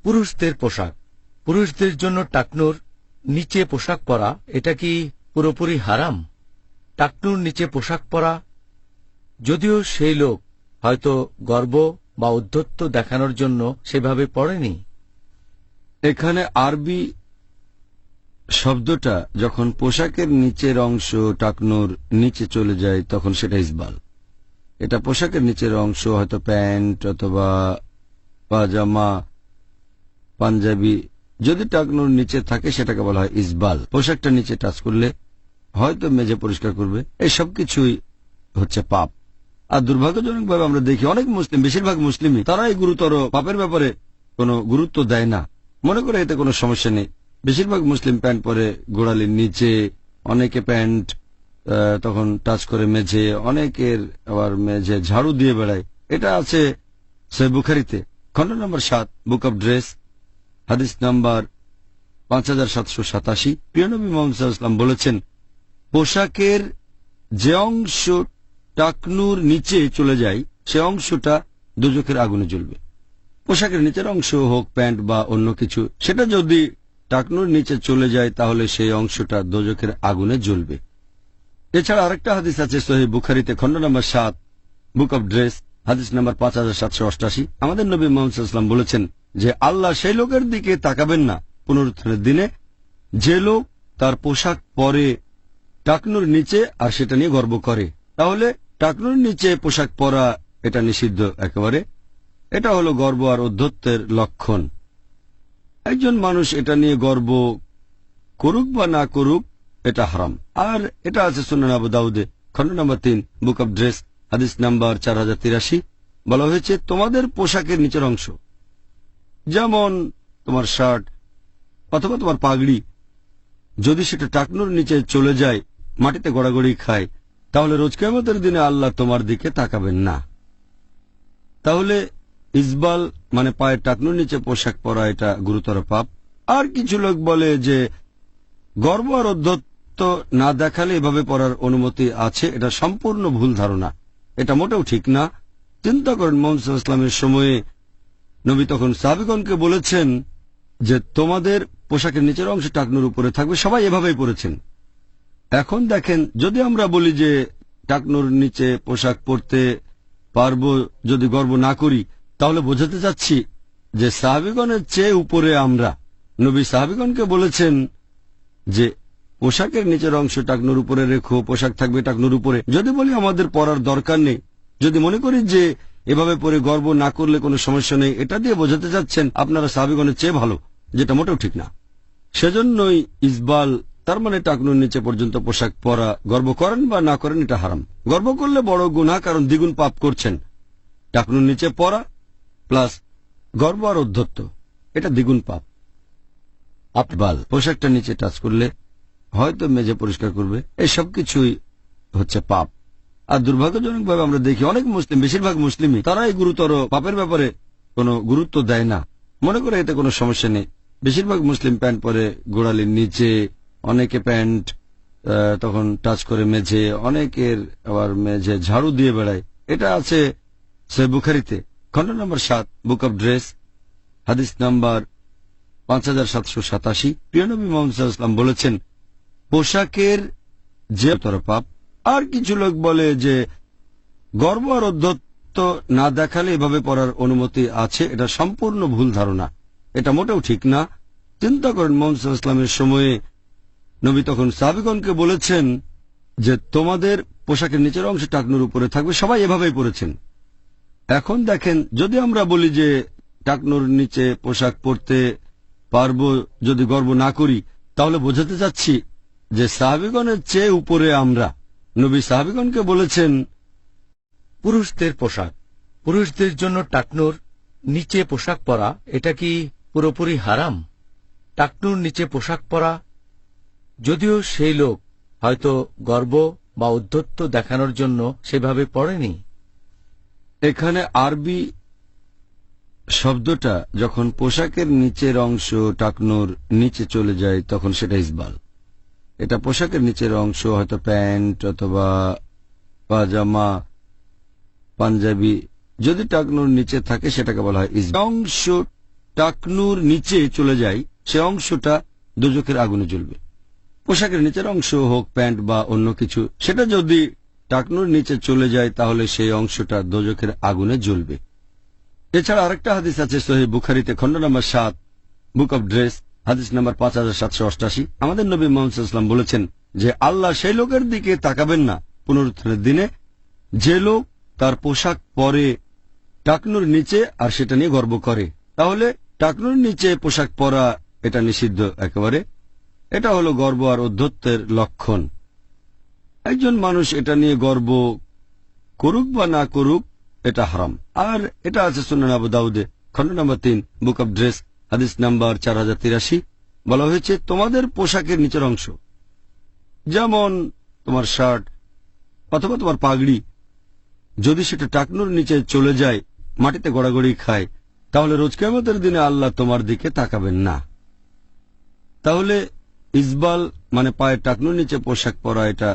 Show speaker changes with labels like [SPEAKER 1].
[SPEAKER 1] পুরুষদের পোশাক, পুরুষদের জন্য টাকনুর নিচে পোশাক পরা এটা কি পুরোপুরি হারাম? টাকনুর নিচে পোশাক পরা, যদিও সেই লোক হয়তো গর্ব বা ঔদ্ধত্য দেখানোর জন্য সেভাবে পড়েনি।
[SPEAKER 2] এখানে আরবি শব্দটা যখন পোশাকের নিচের অংশ টাকনুর নিচে চলে যায় তখন সেটা ইসবাল। এটা পোশাকের নিচের অংশ, হয়তো প্যান্ট অথবা পাজামা, পাঞ্জাবি, যদি টাকনুর নিচে থাকে সেটাকে বলা হয় ইসবাল। পোশাকটা নিচে টাচ করলে হয়তো মেঝে পরিষ্কার করবে, এই সব কিছুই হচ্ছে পাপ। আর দুর্ভাগ্যজনকভাবে আমরা দেখি অনেক মুসলিম, বেশিরভাগ মুসলিমই তারা এই গুরুতর পাপের ব্যাপারে কোনো গুরুত্ব দেয় না, মনে করে এতে কোনো সমস্যা নেই। বেশিরভাগ মুসলিম প্যান্ট পরে গোড়ালির নিচে, অনেকে প্যান্ট তখন টাচ করে মেঝে, অনেকের আবার মেঝে ঝাড়ু দিয়ে বেড়ায়। এটা আছে সহিহ বুখারীতে খণ্ড নম্বর 7 বুক অব ড্রেস, হাদিস নাম্বার 5787। প্রিয় নবী মুহাম্মদ সাল্লাল্লাহু আলাইহি ওয়াসাল্লাম বলেছেন, পোশাকের যে অংশ টাকনুর নিচে চলে যায় সে অংশটা দোজখের আগুনে জ্বলবে। পোশাকের নিচের অংশ হোক প্যান্ট বা অন্য কিছু, সেটা যদি টাকনুর নিচে চলে যায় তাহলে সেই অংশটা দোজখের আগুনে জ্বলবে। এছাড়া আরেকটা হাদিস আছে সহিহ বুখারীতে খণ্ড নম্বর 7 বুক অব ড্রেস, হাদিস নাম্বার 5788। আমাদের নবী মুহাম্মদ সাল্লাল্লাহু আলাইহি ওয়াসাল্লাম বলেছেন যে আল্লাহ সেই লোকের দিকে তাকাবেন না পুনরুত্থানের দিনে যে লোক তার পোশাক পরে টাকনুর নিচে আর সেটা নিয়ে গর্ব করে। তাহলে টাকনুর নিচে পোশাক পরা এটা নিষিদ্ধ একেবারে। এটা হলো গর্ব আর ঔদ্ধত্যের লক্ষণ। একজন মানুষ এটা নিয়ে গর্ব করুক বা না করুক, এটা হারাম। আর এটা আছে সুনান আবু দাউদে খণ্ড নম্বর 3 বুক অব ড্রেস, হাদিস নাম্বার 4083। বলা হয়েছে তোমাদের পোশাকের নিচের অংশ, যেমন তোমার শার্ট অথবা তোমার পাগড়ি, যদি সেটা টাকনুর নিচে চলে যায়, মাটিতে গড়াগড়ি খায়, তাহলে রোজ কিয়ামতের দিনে আল্লাহ তোমার দিকে তাকাবেন না। তাহলে ইসবাল মানে পায়ের টাকনুর নিচে পোশাক পরা এটা গুরুতর পাপ। আর কিছু লোক বলে যে গর্ব আর ঔদ্ধত্য না দেখালে এভাবে পড়ার অনুমতি আছে, এটা সম্পূর্ণ ভুল ধারণা। এটা মোটেও ঠিক না। চিন্তা করেন, মুহাম্মদ সাল্লাল্লাহু আলাইহি ওয়াসাল্লামের সময়ে নবী তখন সাহাবীগণকে বলেছেন যে তোমাদের পোশাকের নিচের অংশ টাকনুর উপরে থাকবে, সবাই এভাবেই পড়েছেন। এখন দেখেন, যদি আমরা বলি যে টাকনুর নিচে পোশাক পরতে পারবো যদি গর্ব না করি, তাহলে বোঝাতে চাচ্ছি যে সাহাবীগণের চেয়ে উপরে আমরা। নবী সাহাবীগণকে বলেছেন যে পোশাকের নিচের অংশ টাকনুর উপরে রেখো, পোশাক থাকবে টাকনুর উপরে। যদি বলি আমাদের পরার দরকার নেই, যদি মনে করি যে এভাবে পরে গর্ব না করলে কোনো সমস্যা নেই, এটা দিয়ে বোঝাতে চাচ্ছেন আপনারা সাহাবীগণের চেয়ে ভালো, যেটা মোটেও ঠিক না। সেজন্যই ইসবাল, তার মানে টাকনুর নিচে পর্যন্ত পোশাক পরা, গর্ব করেন বা না করেন এটা হারাম। গর্ব করলে বড় গুনাহ, কারণ দ্বিগুণ পাপ করছেন। টাকনুর নিচে পরা প্লাস গর্ব আর ঔদ্ধত্য, এটা দ্বিগুণ পাপ। ইসবাল পোশাকটা নিচে টাচ করলে হয়তো মেঝে পরিষ্কার করবে, এই সব কিছুই হচ্ছে পাপ। আর দুর্ভাগ্যজনকভাবে আমরা দেখি অনেক মুসলিম, বেশিরভাগ মুসলিমই তারা এই গুরুতর পাপের ব্যাপারে কোনো গুরুত্ব দেয় না, মনে করে এতে কোনো সমস্যা নেই। বেশিরভাগ মুসলিম প্যান্ট পরে গোড়ালির নিচে, অনেকে প্যান্ট তখন টাচ করে মেঝে, অনেকের আবার মেঝে ঝাড়ু দিয়ে বেড়ায়। এটা আছে সহিহ বুখারীতে খণ্ড নম্বর 7 বুক অব ড্রেস, হাদিস নাম্বার 5787। প্রিয় নবী মুহাম্মদ সাল্লাল্লাহু আলাইহি ওয়াসাল্লাম বলেছেন, পোশাকের যে পাপ। আর কিছু লোক বলে যে গর্ব আর ঔদ্ধত্য না দেখালে এভাবে পড়ার অনুমতি আছে, এটা সম্পূর্ণ ভুল ধারণা। এটা মোটেও ঠিক না। চিন্তা করেন, মুহাম্মদ সাল্লাল্লাহু আলাইহি ওয়াসাল্লামের সময়ে নবী তখন সাহাবীগণকে বলেছেন যে তোমাদের পোশাকের নিচের অংশ টাকনুর উপরে থাকবে, সবাই এভাবেই পড়েছেন। এখন দেখেন, যদি আমরা বলি যে টাকনুর নিচে পোশাক পরতে পারবো যদি গর্ব না করি, তাহলে বোঝাতে চাচ্ছি যে সাহাবীগণের চেয়ে উপরে আমরা। নবী সাহাবীগণকে বলেছেন
[SPEAKER 1] পুরুষদের পোশাক, পুরুষদের জন্য টাকনুর নিচে পোশাক পরা এটা কি পুরোপুরি হারাম? টাকনুর নিচে পোশাক পরা, যদিও সেই লোক হয়তো গর্ব বা ঔদ্ধত্য দেখানোর জন্য সেভাবে পড়েনি।
[SPEAKER 2] এখানে আরবি শব্দটা যখন পোশাকের নিচের অংশ টাকনুর নিচে চলে যায় তখন সেটা ইসবাল। এটা পোশাকের নিচের অংশ, হয়তো প্যান্ট অথবা পাজামা, পাঞ্জাবি, যদি টাকনুর নিচে থাকে সেটাকে বলা হয় ইসবাল। অংশ টাকনুর নিচে চলে যায় সে অংশটা দোজখের আগুনে জ্বলবে। পোশাকের নিচের অংশ হোক প্যান্ট বা অন্য কিছু, সেটা যদি টাকনুর নিচে চলে যায় তাহলে সেই অংশটা দোজখের আগুনে জ্বলবে। এছাড়া আরেকটা হাদিস আছে সহিহ বুখারীতে, খণ্ড নম্বর 7, বুক অব ড্রেস, হাদিস নম্বর 5788। আমাদের নবী মুহাম্মদ সাল্লাল্লাহু আলাইহি ওয়াসাল্লাম বলেছেন যে আল্লাহ সেই লোকের দিকে তাকাবেন না পুনরুত্থানের দিনে যে লোক তার পোশাক পরে টাকনুর নিচে আর সেটা নিয়ে গর্ব করে। তাহলে টাকনুর নিচে পোশাক পরা এটা নিষিদ্ধ একেবারে। এটা হলো গর্ব আর ঔদ্ধত্যের লক্ষণ। একজন মানুষ এটা নিয়ে গর্ব করুক বা না করুক, এটা হারাম। আর এটা আছে সুনান আবু দাউদে, খণ্ড নম্বর 3, বুক অব ড্রেস, হাদিস নাম্বার 4083। বলা হয়েছে তোমাদের পোশাকের নিচের অংশ, যেমন তোমার শার্ট অথবা তোমার পাগড়ি, যদি সেটা টাকনুর নিচে চলে যায়, মাটিতে গড়াগড়ি খায়, তাহলে রোজ কিয়ামতের দিনে আল্লাহ তোমার দিকে তাকাবেন না। তাহলে ইসবাল মানে পায়ের টাকনুর নিচে পোশাক পরা এটা